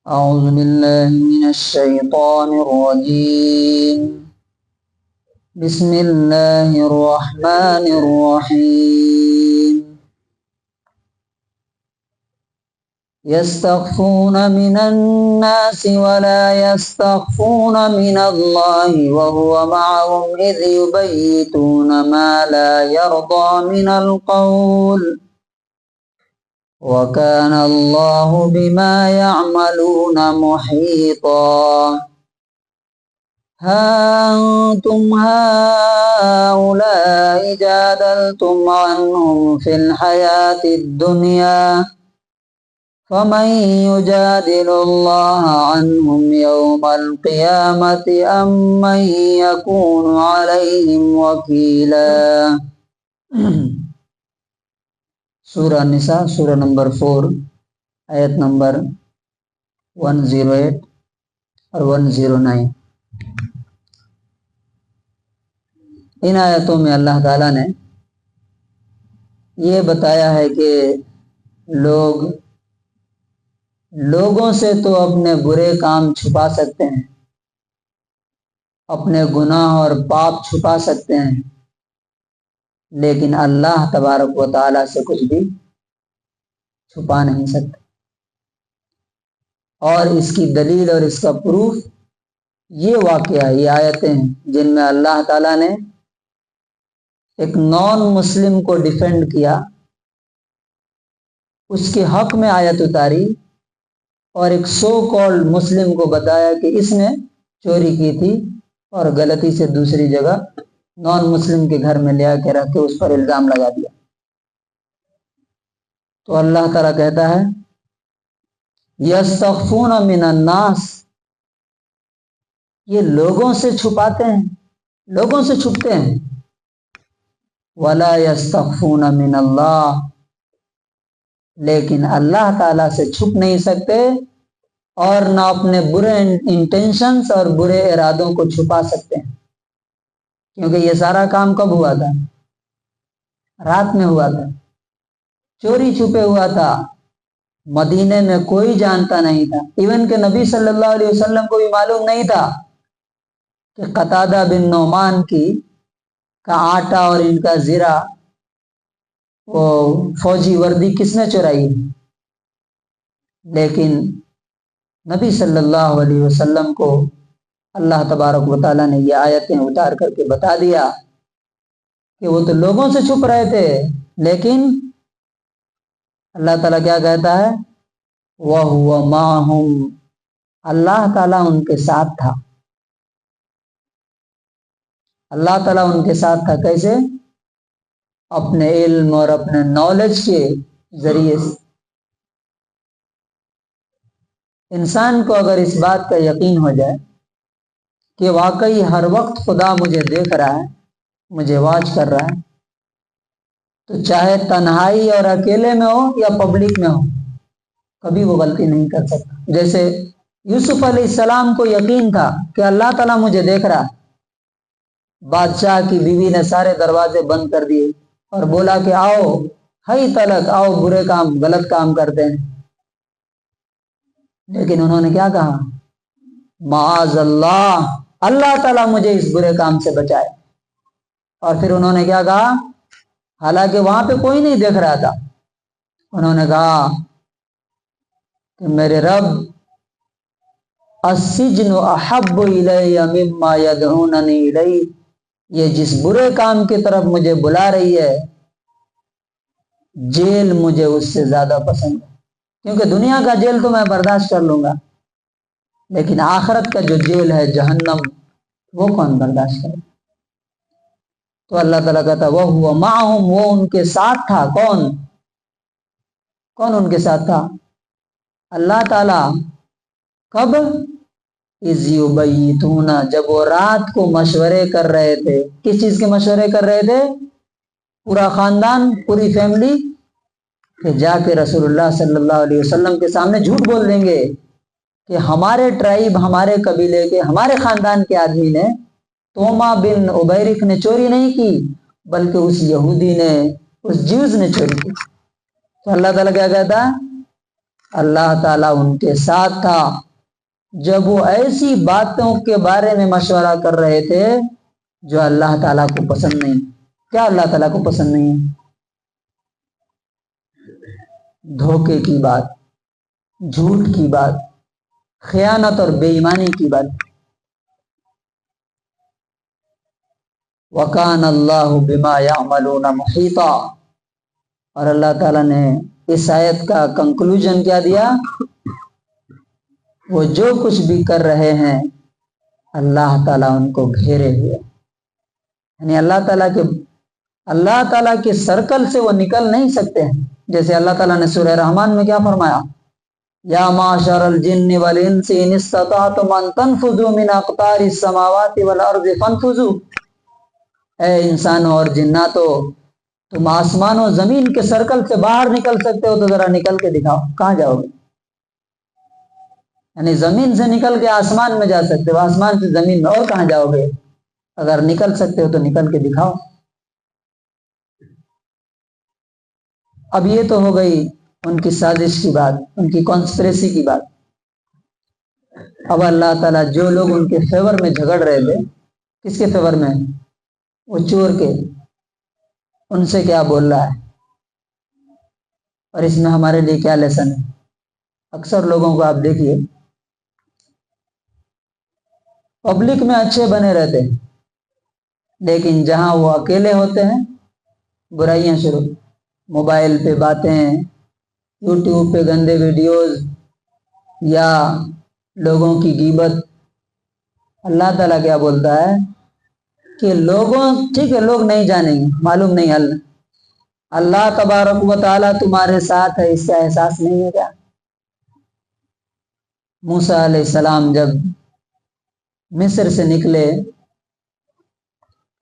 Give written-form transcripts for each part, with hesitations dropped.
أعوذ بالله من الشيطان الرجيم. بسم الله الرحمن الرحيم. يستخفون من الناس ولا يستخفون من الله وهو معهم إذ يبيتون ما لا يرضى من القول وَكَانَ اللَّهُ بِمَا يَعْمَلُونَ مُحِيطًا. هَا أَنْتُمْ هَؤُلَاءِ جَادَلْتُمْ عَنْهُمْ فِي الْحَيَاةِ الدُّنْيَا فَمَنْ يُجَادِلُ اللَّهَ عَنْهُمْ يَوْمَ الْقِيَامَةِ أَمْ مَنْ يَكُونُ عَلَيْهِمْ وَكِيلًا. سورہ نساء سورہ نمبر 4 آیت نمبر 108 اور 109. ان آیتوں میں اللہ تعالیٰ نے یہ بتایا ہے کہ لوگوں سے تو اپنے برے کام چھپا سکتے ہیں، اپنے گناہ اور پاپ چھپا سکتے ہیں، لیکن اللہ تبارک و تعالیٰ سے کچھ بھی چھپا نہیں سکتے. اور اس کی دلیل اور اس کا پروف یہ واقعہ، یہ آیتیں ہیں جن میں اللہ تعالیٰ نے ایک نان مسلم کو ڈیفینڈ کیا، اس کے حق میں آیت اتاری، اور ایک سو کالڈ مسلم کو بتایا کہ اس نے چوری کی تھی اور غلطی سے دوسری جگہ نان مسلم کے گھر میں لے آ کے رکھ کے اس پر الزام لگا دیا. تو اللہ تعالیٰ کہتا ہے یستخفون من الناس، یہ لوگوں سے چھپاتے ہیں، لوگوں سے چھپتے ہیں. ولا یستخفون من اللہ، لیکن اللہ تعالیٰ سے چھپ نہیں سکتے اور نہ اپنے برے انٹینشنز اور برے ارادوں کو چھپا سکتے ہیں. کیونکہ یہ سارا کام کب ہوا تھا؟ رات میں ہوا تھا، چوری چھپے ہوا تھا، مدینے میں کوئی جانتا نہیں تھا. ایون کہ نبی صلی اللہ علیہ وسلم کو بھی معلوم نہیں تھا کہ قتادہ بن نعمان کا آٹا اور ان کا زیرہ، وہ فوجی وردی کس نے چرائی. لیکن نبی صلی اللہ علیہ وسلم کو اللہ تبارک و تعالیٰ نے یہ آیتیں اتار کر کے بتا دیا کہ وہ تو لوگوں سے چھپ رہے تھے، لیکن اللہ تعالیٰ کیا کہتا ہے؟ وَهُوَ مَعَهُمْ، اللہ تعالیٰ ان کے ساتھ تھا. اللہ تعالیٰ ان کے ساتھ تھا کیسے؟ اپنے علم اور اپنے نالج کے ذریعے سے. انسان کو اگر اس بات کا یقین ہو جائے کہ واقعی ہر وقت خدا مجھے دیکھ رہا ہے، مجھے واچ کر رہا ہے، تو چاہے تنہائی اور اکیلے میں ہو یا پبلک میں ہو، کبھی وہ غلطی نہیں کر سکتا. جیسے یوسف علیہ السلام کو یقین تھا کہ اللہ تعالیٰ مجھے دیکھ رہا ہے. بادشاہ کی بیوی نے سارے دروازے بند کر دیے اور بولا کہ آؤ ہئی تلک، آؤ برے کام غلط کام کرتے ہیں. لیکن انہوں نے کیا کہا؟ معاذ اللہ، اللہ تعالیٰ مجھے اس برے کام سے بچائے. اور پھر انہوں نے کیا کہا؟ حالانکہ وہاں پہ کوئی نہیں دیکھ رہا تھا. انہوں نے کہا کہ میرے رب، السجن احب الی مما یدعوننی الیہ، یہ جس برے کام کی طرف مجھے بلا رہی ہے، جیل مجھے اس سے زیادہ پسند ہے. کیونکہ دنیا کا جیل تو میں برداشت کر لوں گا، لیکن آخرت کا جو جیل ہے جہنم، وہ کون برداشت کرے؟ تو اللہ تعالیٰ کہتا وَهُوَ مَعَهُمْ، وہ ان کے ساتھ تھا. کون ان کے ساتھ تھا؟ اللہ تعالیٰ. کب؟ اِذْ يُبَيِّتُونَ، جب وہ رات کو مشورے کر رہے تھے. کس چیز کے مشورے کر رہے تھے؟ پورا خاندان، پوری فیملی، کہ جا کے رسول اللہ صلی اللہ علیہ وسلم کے سامنے جھوٹ بول دیں گے کہ ہمارے ٹرائب، ہمارے قبیلے کے، ہمارے خاندان کے آدمی نے، توما بن عبیرک نے چوری نہیں کی، بلکہ اس یہودی نے، اس جیوز نے چوری کی. تو اللہ تعالیٰ کیا کہتا ہے؟ اللہ تعالیٰ ان کے ساتھ تھا جب وہ ایسی باتوں کے بارے میں مشورہ کر رہے تھے جو اللہ تعالیٰ کو پسند نہیں. کیا اللہ تعالیٰ کو پسند نہیں ہے؟ دھوکے کی بات، جھوٹ کی بات، خیانت اور بے ایمانی کی بات. وَكَانَ اللَّهُ بِمَا يَعْمَلُونَ مُحِيطًا. اور اللہ تعالیٰ نے اس آیت کا کنکلوژن کیا دیا؟ وہ جو کچھ بھی کر رہے ہیں اللہ تعالیٰ ان کو گھیرے ہوئے. یعنی اللہ تعالیٰ کے سرکل سے وہ نکل نہیں سکتے ہیں. جیسے اللہ تعالیٰ نے سورہ رحمان میں کیا فرمایا؟ یا معشر الجن والانس ان استطعتم ان تنفذوا من اقطار السماوات والارض فانفذوا. اے انسانوں اور جناتوں، تم آسمان و زمین کے سرکل سے باہر نکل سکتے ہو تو ذرا نکل کے دکھاؤ. کہاں جاؤ گے؟ یعنی زمین سے نکل کے آسمان میں جا سکتے ہو، آسمان سے زمین میں اور کہاں جاؤ گے؟ اگر نکل سکتے ہو تو نکل کے دکھاؤ. اب یہ تو ہو گئی ان کی سازش کی بات، ان کی کانسپریسی کی بات. اب اللہ تعالیٰ جو لوگ ان کے فیور میں جھگڑ رہے تھے، کس کے فیور میں؟ وہ چور کے. ان سے کیا بول رہا ہے؟ اور اس میں ہمارے لیے کیا لیسن ہے؟ اکثر لوگوں کو آپ دیکھیے پبلک میں اچھے بنے رہتے ہیں، لیکن جہاں وہ اکیلے ہوتے ہیں برائیاں شروع. موبائل پہ باتیں، یوٹیوب پہ گندے ویڈیوز یا لوگوں کی غیبت. اللہ تعالیٰ کیا بولتا ہے کہ لوگوں، ٹھیک ہے لوگ نہیں جانیں گے، معلوم نہیں حل، اللہ تبارک و تعالیٰ تمہارے ساتھ ہے، اس کا احساس نہیں ہے کیا؟ موسیٰ علیہ السلام جب مصر سے نکلے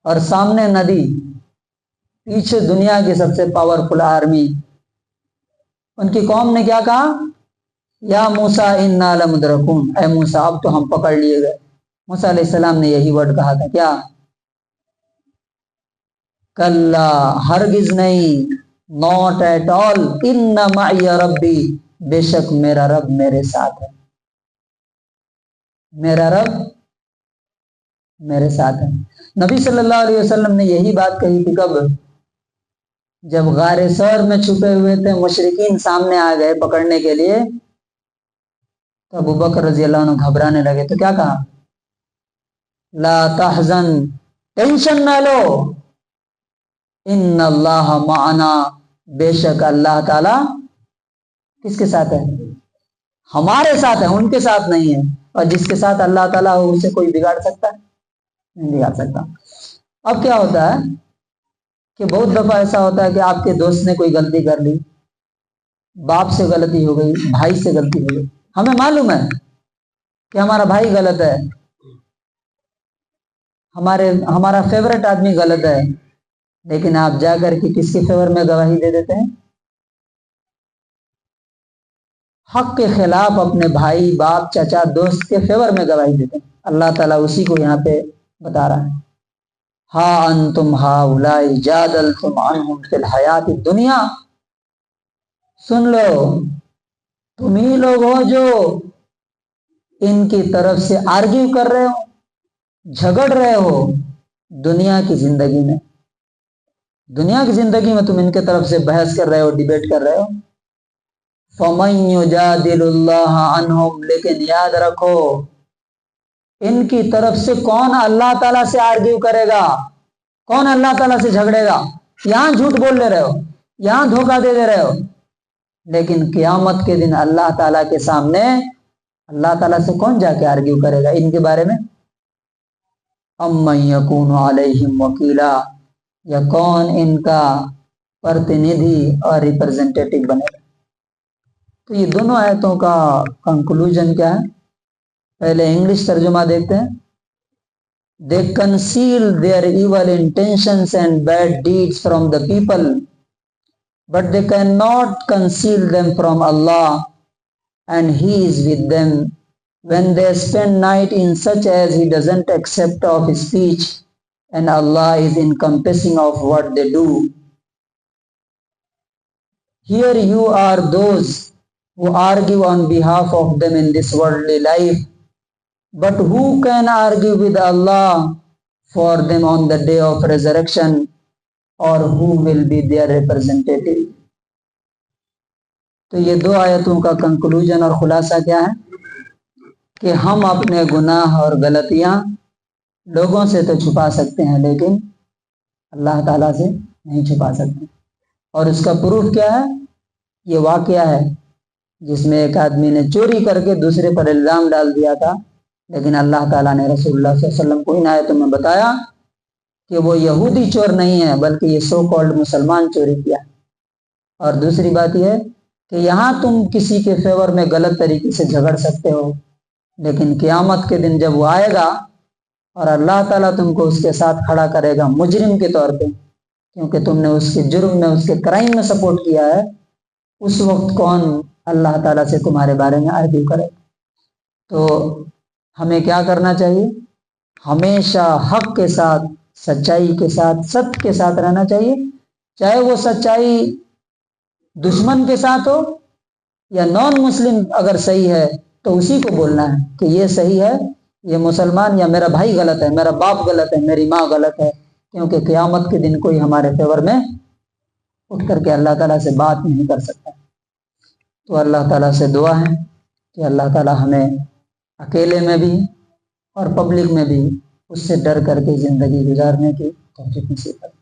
اور سامنے ندی، پیچھے دنیا کی سب سے پاورفل آرمی، ان کی قوم نے کیا کہا؟ یا موسیٰ انا لمدرکون. اے موسیٰ اب تو ہم پکڑ لیے گئے. موسیٰ علیہ السلام نے یہی ورڈ کہا تھا، کیا؟ کلا، ہرگز نہیں، ناٹ ایٹ آل، ان معی ربی، بے شک میرا رب میرے ساتھ ہے. میرا رب میرے ساتھ ہے. نبی صلی اللہ علیہ وسلم نے یہی بات کہی تھی کب؟ جب غار ثور میں چھپے ہوئے تھے، مشرکین سامنے آ گئے پکڑنے کے لیے، تو ابو بکر رضی اللہ عنہ گھبرانے لگے تو کیا کہا؟ لا تحزن، ٹینشن نہ لو، ان اللہ معنا، بے شک اللہ تعالی کس کے ساتھ ہے؟ ہمارے ساتھ ہے، ان کے ساتھ نہیں ہے. اور جس کے ساتھ اللہ تعالیٰ ہو اسے کوئی بگاڑ سکتا ہے؟ نہیں بگاڑ سکتا. اب کیا ہوتا ہے کہ بہت دفعہ ایسا ہوتا ہے کہ آپ کے دوست نے کوئی غلطی کر لی، باپ سے غلطی ہو گئی، بھائی سے غلطی ہو گئی، ہمیں معلوم ہے کہ ہمارا بھائی غلط ہے، ہمارا فیورٹ آدمی غلط ہے، لیکن آپ جا کر کے کس کے فیور میں گواہی دے دیتے ہیں؟ حق کے خلاف اپنے بھائی، باپ، چچا، دوست کے فیور میں گواہی دیتے ہیں. اللہ تعالیٰ اسی کو یہاں پہ بتا رہا ہے. ہا انتم ہاؤلائی جادلتم عنہم فی الحیات الدنیا. سن لو، تم ہی لوگ ہو جو ان کی طرف سے آرگیو کر رہے ہو، جھگڑ رہے ہو دنیا کی زندگی میں. دنیا کی زندگی میں تم ان کے طرف سے بحث کر رہے ہو، ڈیبیٹ کر رہے ہو. فَمَن يُجَادِلُ اللَّهَ عَنْهُمْ، لیکن یاد رکھو ان کی طرف سے کون اللہ تعالیٰ سے آرگیو کرے گا؟ کون اللہ تعالیٰ سے جھگڑے گا؟ یہاں جھوٹ بول لے رہے ہو، یہاں دھوکہ دے رہے ہو، لیکن قیامت کے دن اللہ تعالیٰ کے سامنے اللہ تعالیٰ سے کون جا کے آرگیو کرے گا ان کے بارے میں؟ اَمَّن يَكُونُ عَلَيْهِمْ وَكِيلًا، یا کون ان کا پرتندھی اور ریپرزنٹیٹو بنے گا؟ تو یہ دونوں آیتوں کا کنکلوژن کیا ہے؟ پہلے انگلش ترجمہ دیکھتے ہیں. They conceal their evil intentions and bad deeds from the people, but they cannot conceal them from Allah, and He is with them. When they spend night in such as He doesn't accept of speech, and Allah is encompassing of what they do. Here you are those who argue on behalf of them in this worldly life, but who can argue with Allah for them on the day of resurrection, or who will be their representative. تو یہ دو آیتوں کا conclusion اور خلاصہ کیا ہے کہ ہم اپنے گناہ اور غلطیاں لوگوں سے تو چھپا سکتے ہیں لیکن اللہ تعالیٰ سے نہیں چھپا سکتے. اور اس کا پروف کیا ہے؟ یہ واقعہ ہے جس میں ایک آدمی نے چوری کر کے دوسرے پر الزام ڈال دیا تھا، لیکن اللہ تعالیٰ نے رسول اللہ صلی اللہ علیہ وسلم کو ان آیتوں میں بتایا کہ وہ یہودی چور نہیں ہے بلکہ یہ سو کالڈ مسلمان چوری کیا. اور دوسری بات یہ ہے کہ یہاں تم کسی کے فیور میں غلط طریقے سے جھگڑ سکتے ہو، لیکن قیامت کے دن جب وہ آئے گا اور اللہ تعالیٰ تم کو اس کے ساتھ کھڑا کرے گا مجرم کے طور پہ، کیونکہ تم نے اس کے جرم میں، اس کے کرائم میں سپورٹ کیا ہے، اس وقت کون اللہ تعالیٰ سے تمہارے بارے میں آرگیو کرے. تو ہمیں کیا کرنا چاہیے؟ ہمیشہ حق کے ساتھ، سچائی کے ساتھ، سچ کے ساتھ رہنا چاہیے، چاہے وہ سچائی دشمن کے ساتھ ہو یا نان مسلم اگر صحیح ہے تو اسی کو بولنا ہے کہ یہ صحیح ہے، یہ مسلمان یا میرا بھائی غلط ہے، میرا باپ غلط ہے، میری ماں غلط ہے، کیونکہ قیامت کے دن کوئی ہمارے فیور میں اٹھ کر کے اللہ تعالیٰ سے بات نہیں کر سکتا. تو اللہ تعالیٰ سے دعا ہے کہ اللہ تعالیٰ ہمیں اکیلے میں بھی اور پبلک میں بھی اس سے ڈر کر کے زندگی گزارنے کی توفیق نصیب کرے.